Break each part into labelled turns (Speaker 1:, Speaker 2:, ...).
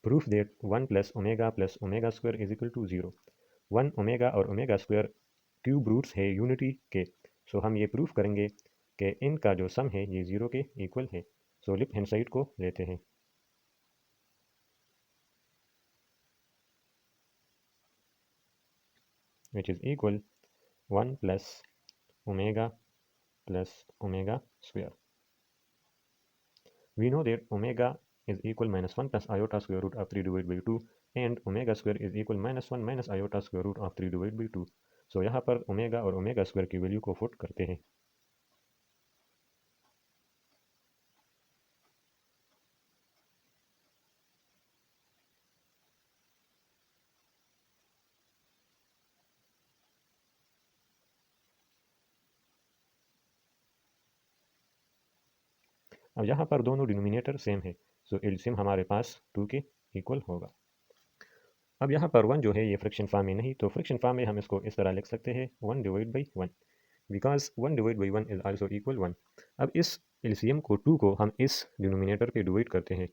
Speaker 1: Proof that 1 plus omega square is equal to 0. 1 omega और omega square cube roots है unity के। सो हम ये प्रूफ करेंगे कि इनका जो सम है ये 0 के इक्वल है। सो लेफ्ट हैंड साइड को लेते हैं। which is equal 1 plus omega square. We know that omega is equal minus 1 plus iota square root of 3 divided by 2 and omega square is equal minus 1 minus iota square root of 3 divided by 2. सो यहाँ पर omega और omega square की value को put करते हैं। अब यहाँ पर दोनों डिनोमिनेटर सेम है, सो एलसीएम हमारे पास 2 के इक्वल होगा। अब यहाँ पर 1 जो है ये फ्रैक्शन फॉर्म में नहीं, तो फ्रैक्शन फॉर्म में हम इसको इस तरह लिख सकते हैं 1 divide by 1, because 1 divide by 1 is also equal 1। अब इस एलसीएम को 2 को हम इस डिनोमिनेटर पे डिवाइड करते हैं,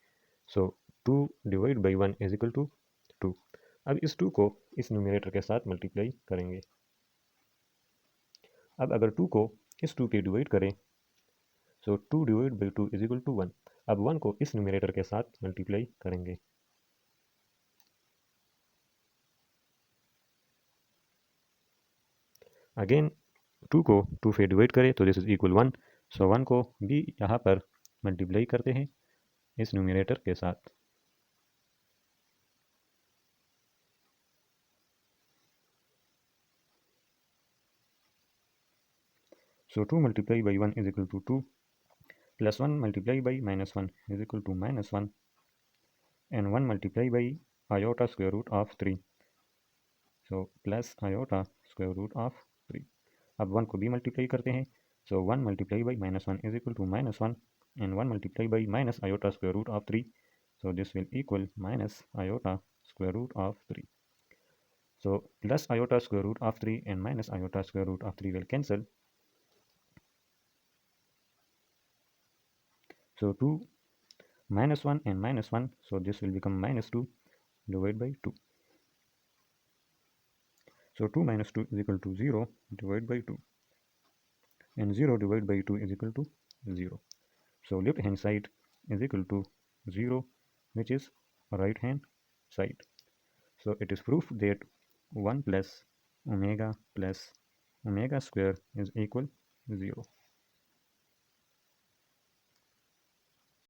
Speaker 1: so 2 divide by 1 is equal to 2। अब इस 2 को इस न्यूमिनेटर के साथ मल्टीप्लाई करेंगे। अब अगर 2 को इस 2 पे डिवाइड करें, so 2 divide by 2 is equal to 1। अब 1 को इस न्यूमिनेटर के साथ मल्टीप्लाई करेंगे। अगेन 2 को 2 से डिवाइड करें तो दिस इज इक्वल 1। सो 1 को भी यहाँ पर मल्टीप्लाई करते हैं इस न्यूमिनेटर के साथ। So 2 multiply by 1 is equal to 2 plus 1 multiply by minus 1 is equal to minus 1 and 1 multiply by iota square root of 3, so plus iota square root of 3। अब 1 को भी मल्टीप्लाई करते हैं, so 1 multiply by minus 1 is equal to minus 1 and 1 multiply by minus iota square root of 3, so this will equal minus iota square root of 3. So plus iota square root of 3 and minus iota square root of 3 will cancel. So 2 minus 1 and minus 1, so this will become minus 2 divided by 2. So 2 minus 2 is equal to 0 divided by 2 and 0 divided by 2 is equal to 0. So left hand side is equal to 0, which is right hand side. So it is proof that 1 plus omega square is equal 0.